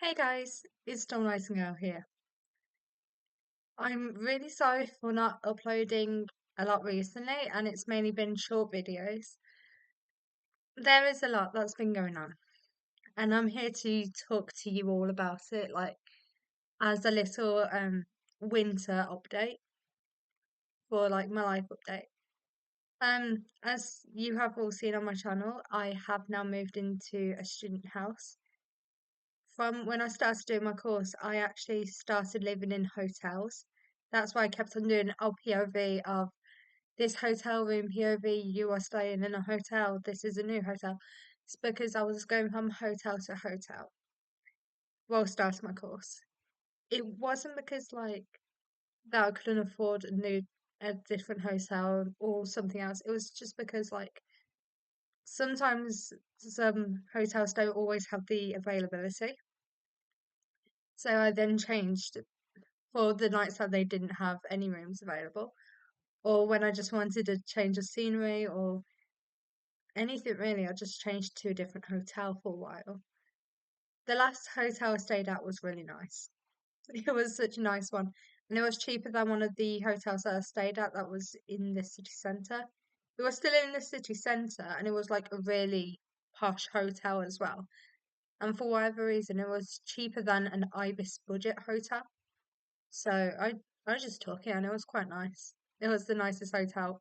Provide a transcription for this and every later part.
Hey guys, it's Storm Nightingale here. I'm really sorry for not uploading a lot recently, and it's mainly been short videos. There is a lot that's been going on, and I'm here to talk to you all about it, like as a little winter update for like my life update. As you have all seen on my channel, I have now moved into a student house. From when I started doing my course, I actually started living in hotels. That's why I kept on doing LPOV of this hotel room POV, you are staying in a hotel, this is a new hotel. It's because I was going from hotel to hotel while starting my course. It wasn't because like that I couldn't afford a different hotel or something else. It was just because like sometimes some hotels don't always have the availability. So I then changed for the nights that they didn't have any rooms available, or when I just wanted a change of scenery or anything really, I just changed to a different hotel for a while. The last hotel I stayed at was really nice. It was such a nice one, and it was cheaper than one of the hotels that I stayed at that was in the city centre. It was still in the city centre, and it was like a really posh hotel as well. And for whatever reason, it was cheaper than an Ibis budget hotel. So I just took it and it was quite nice. It was the nicest hotel.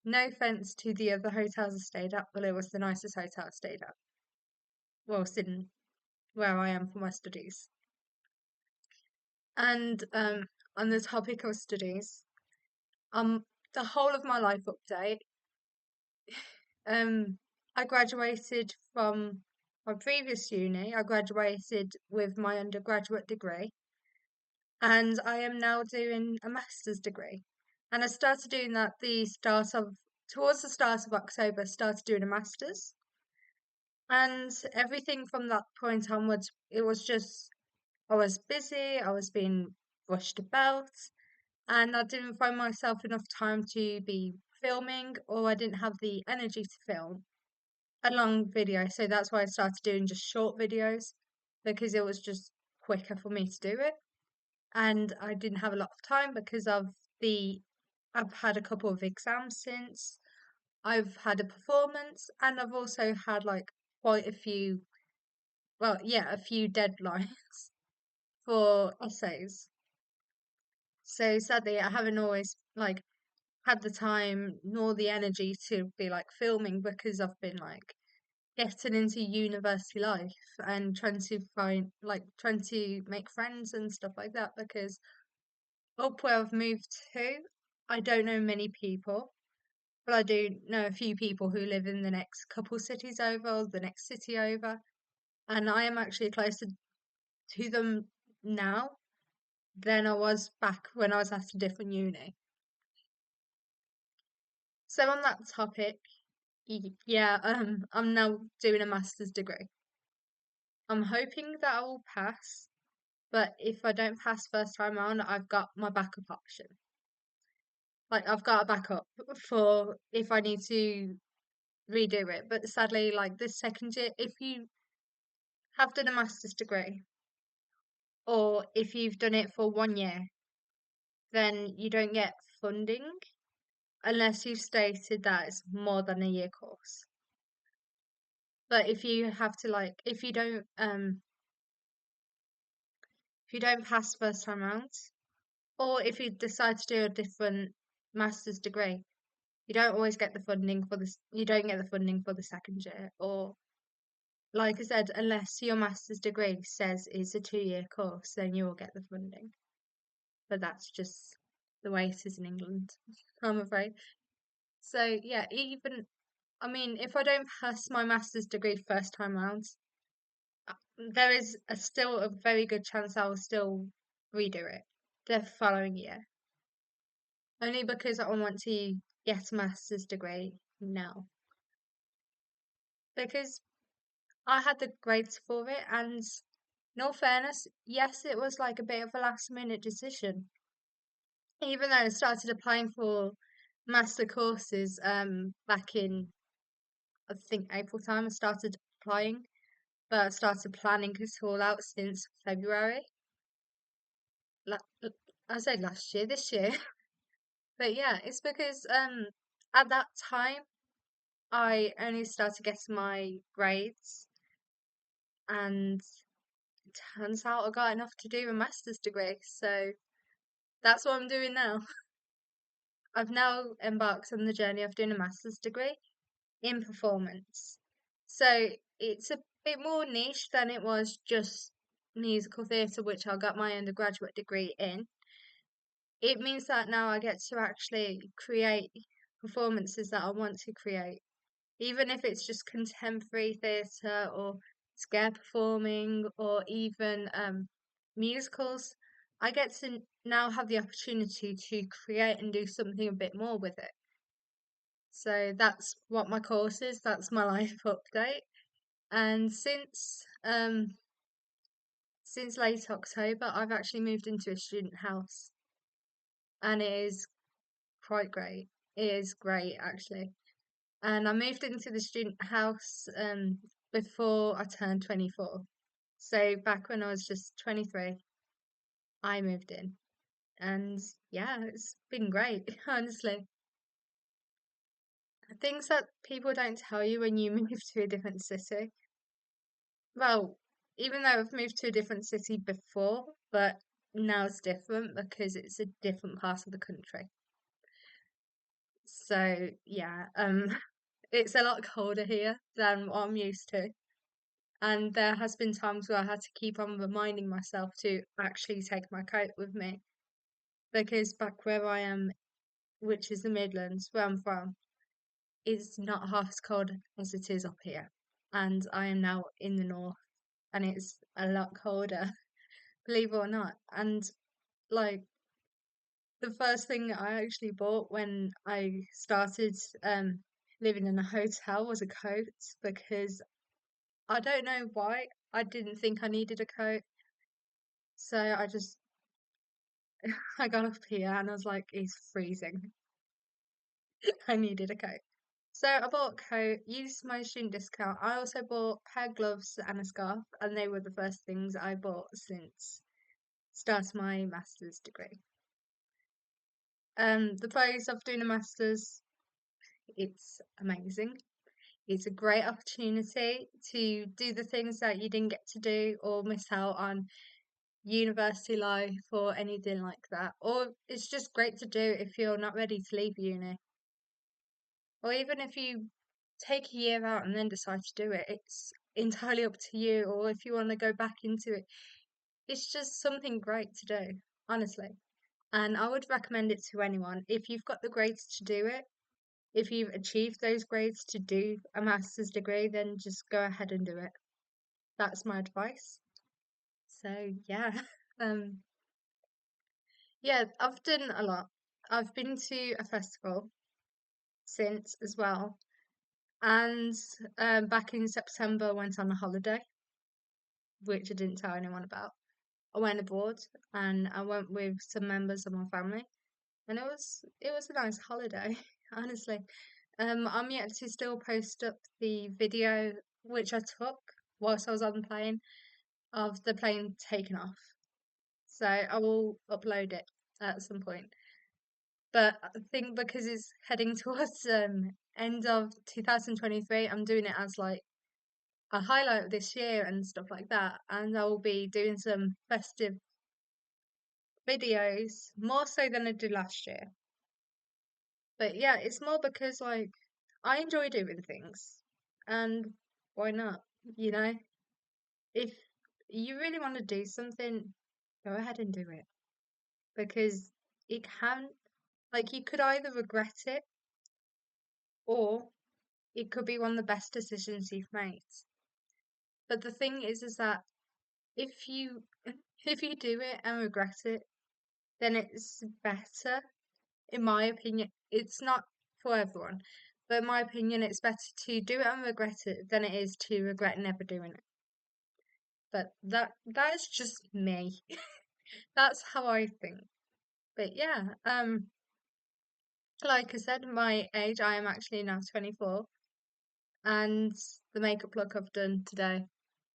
No offense to the other hotels I stayed at, but it was the nicest hotel I stayed at. Whilst in where I am for my studies. And on the topic of studies, um the whole of my life update, um I graduated from my previous uni. I graduated with my undergraduate degree and I am now doing a master's degree. And I started doing that towards the start of October, I started doing a master's. And everything from that point onwards, it was just I was busy, I was being rushed about, and I didn't find myself enough time to be filming, or I didn't have the energy to film a long video. So that's why I started doing just short videos because it was just quicker for me to do it. And I didn't have a lot of time because the I've had a couple of exams since, I've had a performance, and I've also had like quite a few, well, yeah, a few deadlines for essays. So sadly, I haven't always like had the time nor the energy to be like filming because I've been like getting into university life and trying to make friends and stuff like that because up where I've moved to, I don't know many people, but I do know a few people who live in the next couple cities over or the next city over, and I am actually closer to them now than I was back when I was at a different uni. So on that topic, yeah, I'm now doing a master's degree. I'm hoping that I will pass, but if I don't pass first time round, I've got my backup option. Like I've got a backup for if I need to redo it. But sadly, like this second year, if you have done a master's degree, or if you've done it for 1 year, then you don't get funding unless you've stated that it's more than a year course. But if you don't pass first time round, or if you decide to do a different master's degree, you don't always get the funding for this. You don't get the funding for the second year, or like I said, unless your master's degree says it's a 2 year course, then you will get the funding. But that's just the way it is in England, I'm afraid. So yeah, I mean, if I don't pass my master's degree first time round, there is still a very good chance I will still redo it the following year. Only because I want to get a master's degree now. Because I had the grades for it, and in all fairness, yes, it was like a bit of a last minute decision. Even though I started applying for master courses back in I think April time, I started applying. but I started planning it all out since February. La I said last year, this year. But yeah, it's because at that time I only started getting my grades, and it turns out I got enough to do a master's degree. So that's what I'm doing now. I've now embarked on the journey of doing a master's degree in performance. So it's a bit more niche than it was just musical theatre, which I got my undergraduate degree in. It means that now I get to actually create performances that I want to create, even if it's just contemporary theatre or scare performing or even musicals. I get to now have the opportunity to create and do something a bit more with it. So that's what my course is, that's my life update. And since late October, I've actually moved into a student house, and it is quite great. It is great actually. And I moved into the student house before I turned 24. So back when I was just 23, I moved in. And yeah, it's been great, honestly. Things that people don't tell you when you move to a different city. Well, even though I've moved to a different city before, but now it's different because it's a different part of the country. So yeah, it's a lot colder here than what I'm used to. And there has been times where I had to keep on reminding myself to actually take my coat with me because back where I am, which is the Midlands, where I'm from, it's not half as cold as it is up here. And I am now in the north and it's a lot colder, believe it or not. And like the first thing I actually bought when I started living in a hotel was a coat because I don't know why I didn't think I needed a coat. So I got up here and I was like, it's freezing. I needed a coat. So I bought a coat, used my student discount. I also bought a pair of gloves and a scarf, and they were the first things I bought since starting my master's degree. The pros of doing a master's, it's amazing. It's a great opportunity to do the things that you didn't get to do or miss out on university life or anything like that. Or it's just great to do if you're not ready to leave uni. Or even if you take a year out and then decide to do it, it's entirely up to you. Or if you want to go back into it, it's just something great to do, honestly. And I would recommend it to anyone. If you've got the grades to do it, if you've achieved those grades to do a master's degree, then just go ahead and do it. That's my advice. So yeah, um, yeah, I've done a lot. I've been to a festival since as well, and back in September I went on a holiday, which I didn't tell anyone about. I went abroad and I went with some members of my family, and it was a nice holiday, honestly. I'm yet to still post up the video which I took whilst I was on the plane of the plane taking off. So I will upload it at some point. But I think because it's heading towards end of 2023, I'm doing it as like a highlight of this year and stuff like that. And I will be doing some festive videos more so than I did last year. But yeah, it's more because like I enjoy doing things, and why not? You know, if you really want to do something, go ahead and do it because it can, like, you could either regret it or it could be one of the best decisions you've made. But the thing is that if you if you do it and regret it, then it's better, in my opinion. It's not for everyone, but in my opinion, it's better to do it and regret it than it is to regret never doing it. But that is just me. That's how I think. But yeah, like I said, my age, I am actually now 24, and the makeup look I've done today.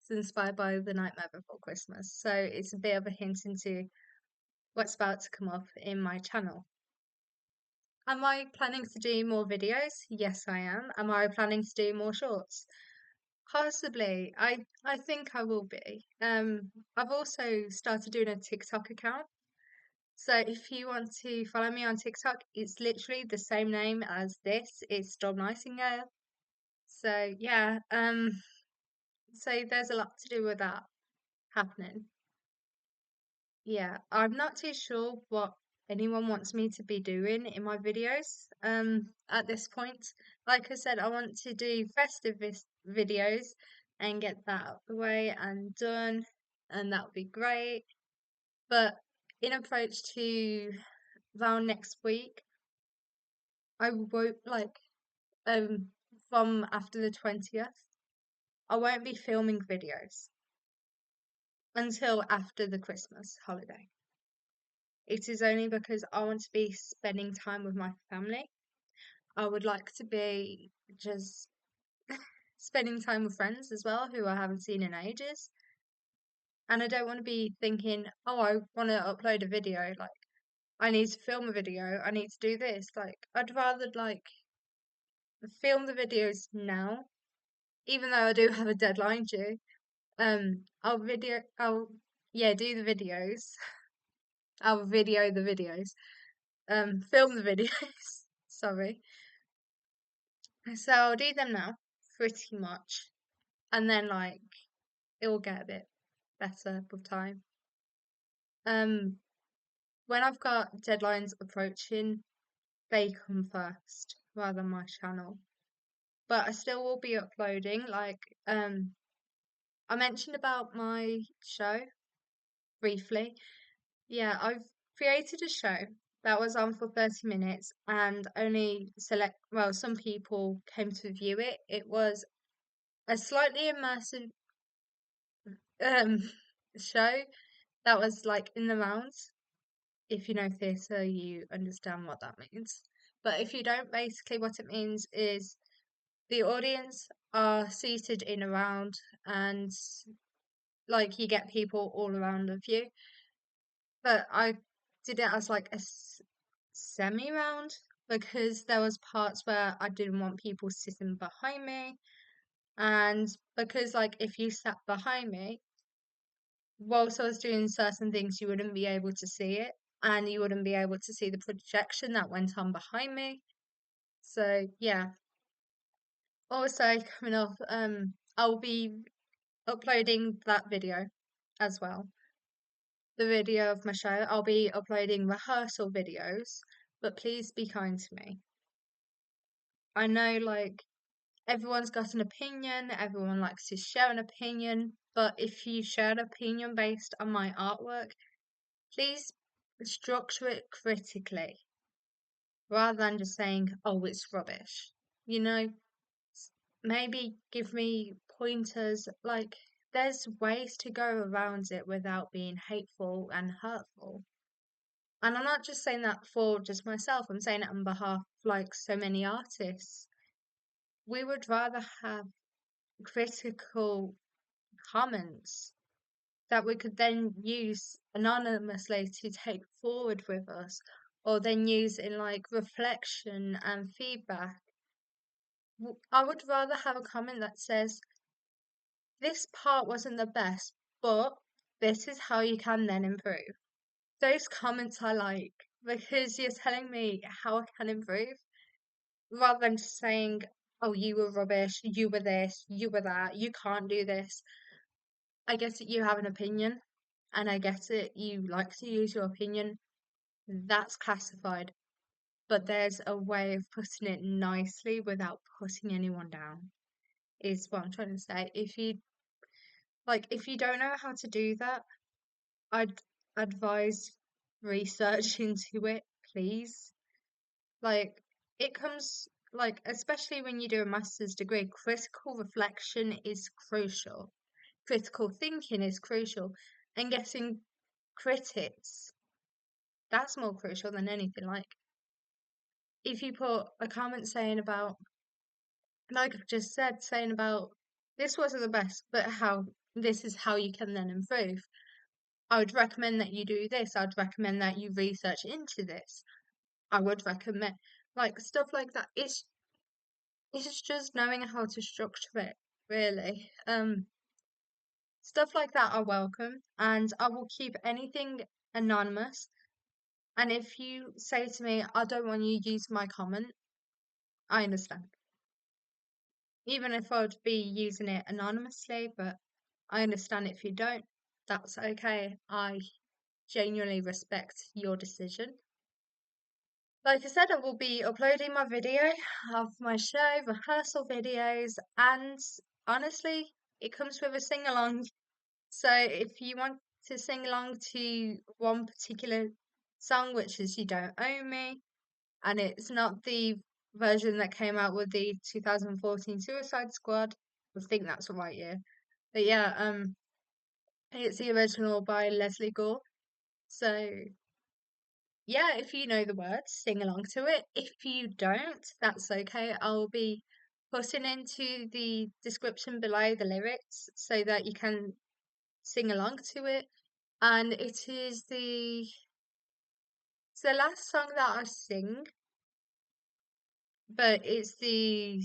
It's inspired by The Nightmare Before Christmas. So it's a bit of a hint into what's about to come up in my channel. Am I planning to do more videos? Yes, I am. Am I planning to do more shorts? Possibly. I think I will be. I've also started doing a TikTok account. So if you want to follow me on TikTok, it's literally the same name as this. It's Dom Nightingale. So yeah, so there's a lot to do with that happening. Yeah, I'm not too sure what anyone wants me to be doing in my videos at this point. Like I said, I want to do festive videos and get that out of the way and done, and that would be great. But in approach to around next week, I won't um from after the 20th, I won't be filming videos until after the Christmas holiday. It is only because I want to be spending time with my family. I would like to be just spending time with friends as well who I haven't seen in ages. And I don't want to be thinking, oh, I want to upload a video. Like, I need to film a video. I need to do this. Like, I'd rather film the videos now, even though I do have a deadline due. I'll yeah, do the videos. I'll video the videos. Film the videos. Sorry. So I'll do them now, pretty much. And then it will get a bit better with time. When I've got deadlines approaching, they come first rather than my channel. But I still will be uploading. I mentioned about my show briefly. Yeah, I've created a show that was on for 30 minutes and only some people came to view it. It was a slightly immersive um show that was like in the rounds. If you know theatre, you understand what that means. But if you don't, basically what it means is the audience are seated in a round and like you get people all around of you. But I did it as like a semi round because there was parts where I didn't want people sitting behind me. And because like if you sat behind me, whilst I was doing certain things, you wouldn't be able to see it, and you wouldn't be able to see the projection that went on behind me. So yeah. Also coming up, I'll be uploading that video as well. The video of my show. I'll be uploading rehearsal videos, but please be kind to me. I know everyone's got an opinion, everyone likes to share an opinion, but if you share an opinion based on my artwork, please structure it critically rather than just saying, oh, it's rubbish. You know, maybe give me pointers. There's ways to go around it without being hateful and hurtful. And I'm not just saying that for just myself, I'm saying it on behalf of so many artists. We would rather have critical comments that we could then use anonymously to take forward with us, or then use in reflection and feedback. I would rather have a comment that says, this part wasn't the best, but this is how you can then improve. Those comments I like because you're telling me how I can improve rather than just saying, oh, you were rubbish, you were this, you were that, you can't do this. I get it, you have an opinion, and I get it, you like to use your opinion. That's classified. But there's a way of putting it nicely without putting anyone down, is what I'm trying to say. If you don't know how to do that, I'd advise research into it, please. It comes especially when you do a master's degree, critical reflection is crucial. Critical thinking is crucial, and getting critics, that's more crucial than anything. If you put a comment saying about, like I've just said, saying about this wasn't the best, but how this is how you can then improve. I would recommend that you do this. I'd recommend that you research into this. I would recommend like stuff like that. It's just knowing how to structure it, really. Stuff like that are welcome, and I will keep anything anonymous. And if you say to me, I don't want you to use my comment, I understand. Even if I would be using it anonymously, but I understand if you don't, that's okay. I genuinely respect your decision. Like I said, I will be uploading my video of my show, rehearsal videos, and honestly, it comes with a sing along. So if you want to sing along to one particular song, which is You Don't Own Me, and it's not the version that came out with the 2014 Suicide Squad, I think that's the right year. But yeah, it's the original by Leslie Gore. So yeah, if you know the words, sing along to it. If you don't, that's okay. I'll be putting into the description below the lyrics so that you can sing along to it. And it's the last song that I sing, but it's the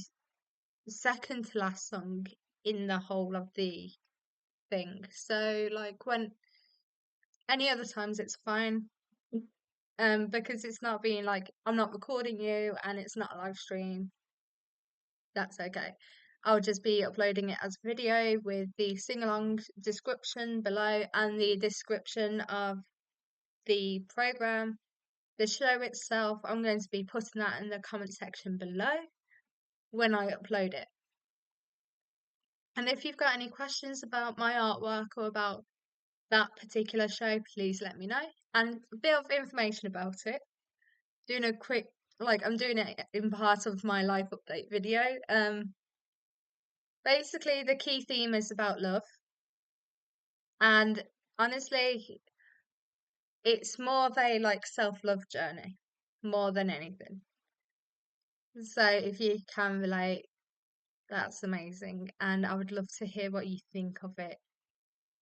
second to last song in the whole of the thing. So like when any other times it's fine. Because it's not being like I'm not recording you and it's not a live stream. That's okay. I'll just be uploading it as a video with the sing-along description below and the description of the program, the show itself. I'm going to be putting that in the comment section below when I upload it. And if you've got any questions about my artwork or about that particular show, please let me know. And a bit of information about it. Doing a quick, like I'm doing it in part of my life update video. Basically the key theme is about love. And honestly, it's more of a like self-love journey more than anything. So if you can relate, that's amazing. And I would love to hear what you think of it.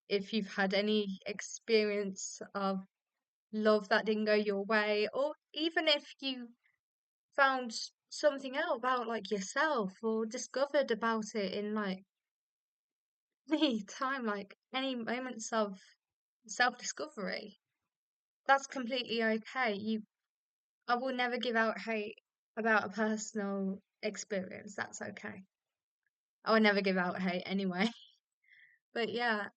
If you've had any experience of love that didn't go your way, or even if you found something out about like yourself or discovered about it in like any time, like any moments of self-discovery, that's completely okay. I will never give out hate about a personal experience. That's okay. I will never give out hate anyway. But yeah,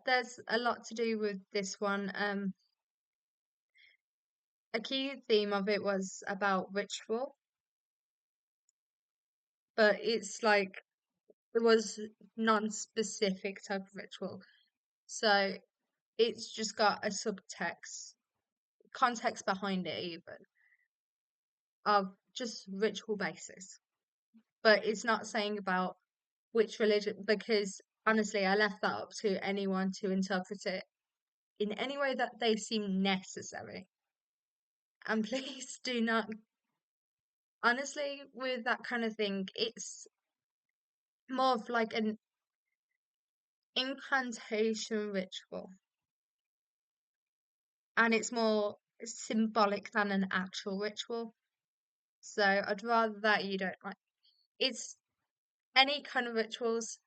there's a lot to do with this one. A key theme of it was about ritual, but it's like it was non-specific type of ritual. So it's just got a subtext, context behind it even, of just ritual basis. But it's not saying about which religion, because honestly, I left that up to anyone to interpret it in any way that they seem necessary. And please do not, honestly, with that kind of thing, it's more of like an incantation ritual, and it's more symbolic than an actual ritual. So I'd rather that you don't like it's any kind of rituals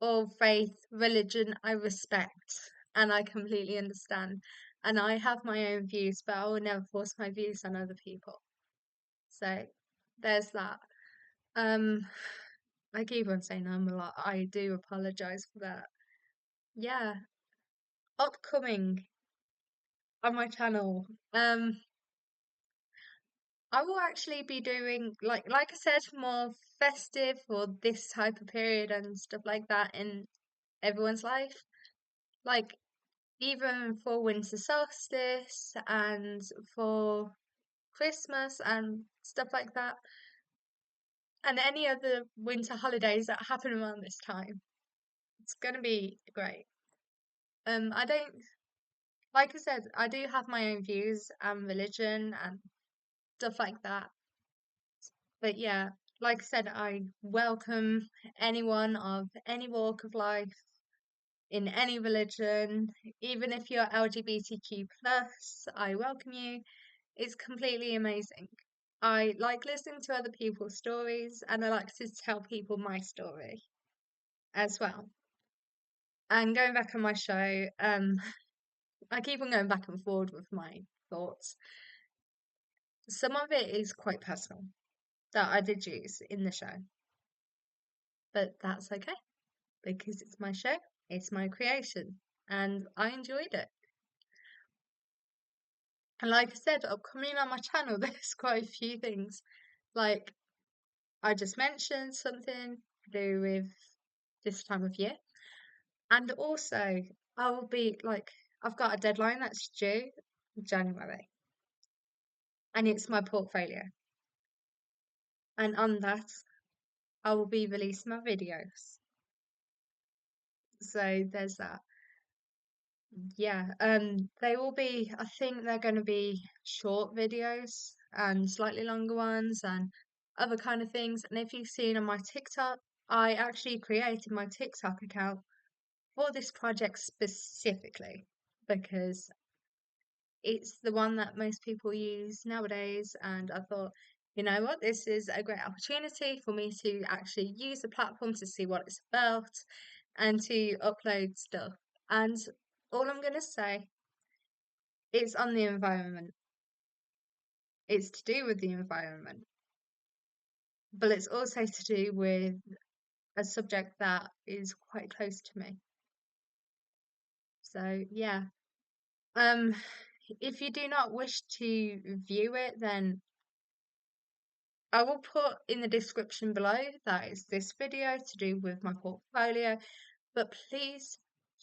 or faith, religion, I respect and I completely understand. And I have my own views, but I will never force my views on other people. So there's that. Um, I keep on saying I'm a lot. I do apologize for that. Yeah, upcoming on my channel. I will actually be doing like I said, more festive for this type of period and stuff like that in everyone's life. Like even for winter solstice and for Christmas and stuff like that, and any other winter holidays that happen around this time. It's gonna be great. I don't, like I said, I do have my own views and religion and stuff like that. But yeah, like I said, I welcome anyone of any walk of life, in any religion, even if you're LGBTQ plus, I welcome you. It's completely amazing. I like listening to other people's stories and I like to tell people my story as well. And going back on my show, I keep on going back and forward with my thoughts. Some of it is quite personal that I did use in the show, but that's okay because it's my show, it's my creation, and I enjoyed it. And like I said, upcoming on my channel, there's quite a few things. Like I just mentioned something to do with this time of year. And also, I will be like, I've got a deadline that's due January, and it's my portfolio. And on that, I will be releasing my videos. So there's that. Yeah, they will be, I think they're going to be short videos and slightly longer ones and other kind of things. And if you've seen on my TikTok, I actually created my TikTok account for this project specifically because it's the one that most people use nowadays. And I thought, you know what, this is a great opportunity for me to actually use the platform to see what it's about and to upload stuff. And all I'm going to say is on the environment. It's to do with the environment, but it's also to do with a subject that is quite close to me. So, yeah. Um, if you do not wish to view it, then I will put in the description below that is this video to do with my portfolio. But please,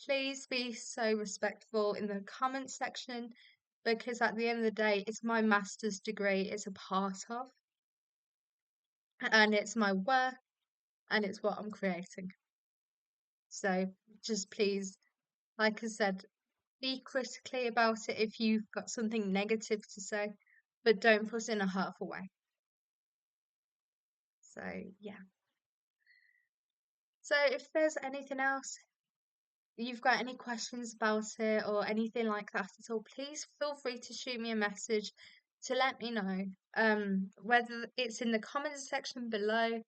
please be so respectful in the comment section because at the end of the day, it's my master's degree, it's a part of, and it's my work and it's what I'm creating. So just please, like I said, be critically about it if you've got something negative to say, but don't put it in a hurtful way. So, yeah. So, if there's anything else, you've got any questions about it or anything like that at all, please feel free to shoot me a message to let me know. Whether it's in the comments section below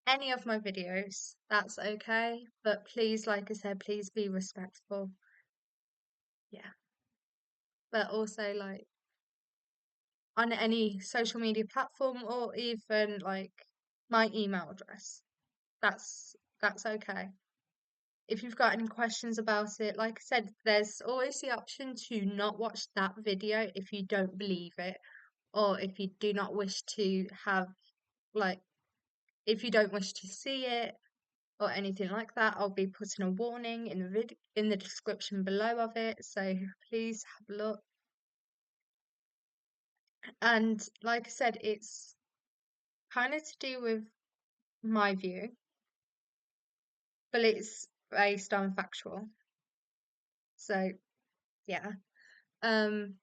any of my videos, that's okay. But please, like I said, please be respectful. Yeah. But also, like, on any social media platform or even like my email address. That's okay. If you've got any questions about it, like I said, there's always the option to not watch that video if you don't believe it, or if you do not wish to have like if you don't wish to see it or anything like that. I'll be putting a warning in the in the description below of it, so please have a look. And like I said, it's kind of to do with my view, but it's based on factual. So yeah. Um,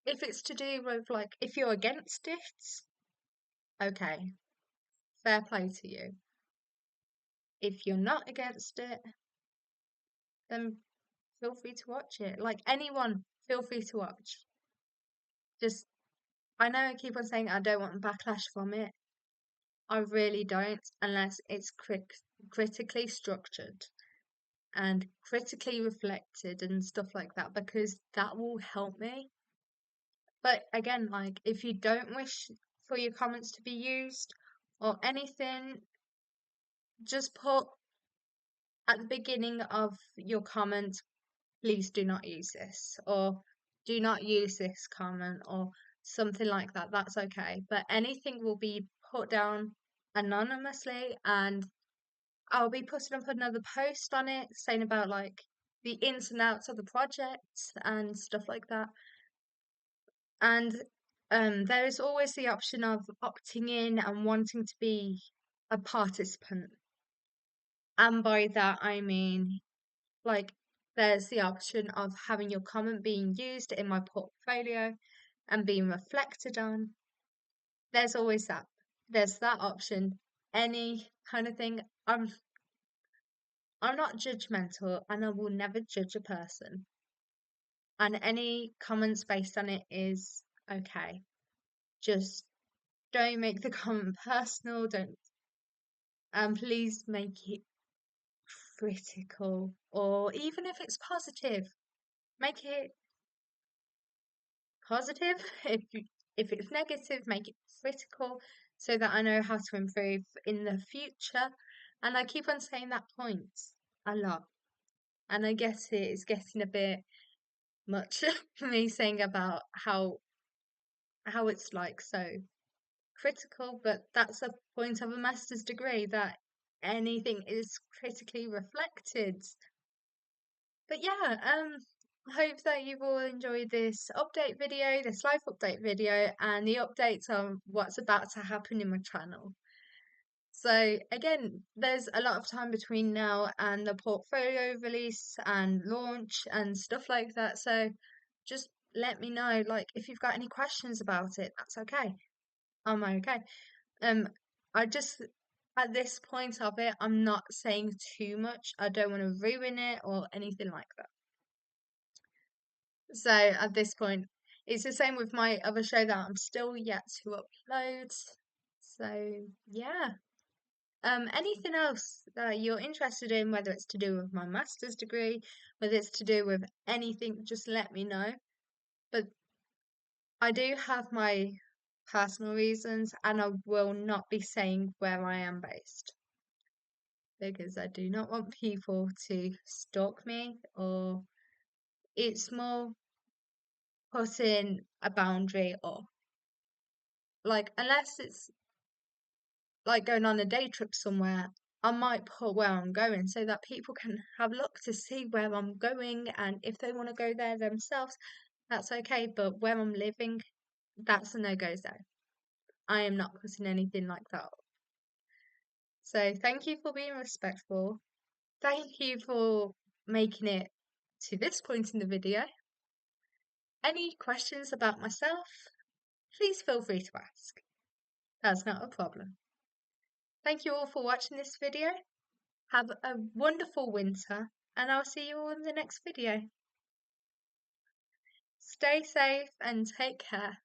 if it's to do with like if you're against it, okay, fair play to you. If you're not against it, then feel free to watch it. Like anyone, feel free to watch. Just I know I keep on saying I don't want backlash from it. I really don't, unless it's critically structured and critically reflected and stuff like that, because that will help me. But again, like if you don't wish for your comments to be used or anything, just put at the beginning of your comment, please do not use this, or do not use this comment, or something like that. That's okay. But anything will be put down anonymously, and I'll be putting up another post on it saying about like the ins and outs of the project and stuff like that. And there is always the option of opting in and wanting to be a participant. And by that, I mean, like, there's the option of having your comment being used in my portfolio and being reflected on. There's always that. there's that option. Any kind of thing. I'm not judgmental and I will never judge a person. And any comments based on it is okay. Just don't make the comment personal. Don't please make it critical, or even if it's positive, make it positive. If it's negative, make it critical so that I know how to improve in the future. And I keep on saying that point a lot. And I guess it is getting a bit much me saying about how it's like so critical, but that's the point of a master's degree, that anything is critically reflected. But yeah, I hope that you've all enjoyed this update video, this life update video, and the updates on what's about to happen in my channel. So again, there's a lot of time between now and the portfolio release and launch and stuff like that. So just let me know, like, if you've got any questions about it, that's okay. I'm okay. Um, I just at this point of it, I'm not saying too much. I don't want to ruin it or anything like that. So at this point, it's the same with my other show that I'm still yet to upload. So yeah. Anything else that you're interested in, whether it's to do with my master's degree, whether it's to do with anything, just let me know. But I do have my personal reasons, and I will not be saying where I am based because I do not want people to stalk me, or it's more putting a boundary, or like, unless it's like going on a day trip somewhere, I might put where I'm going so that people can have a look to see where I'm going, and if they want to go there themselves, that's okay. But where I'm living, that's a no-go zone. I am not putting anything like that up. So thank you for being respectful. Thank you for making it to this point in the video. Any questions about myself, please feel free to ask. That's not a problem. Thank you all for watching this video. Have a wonderful winter, and I'll see you all in the next video. Stay safe and take care.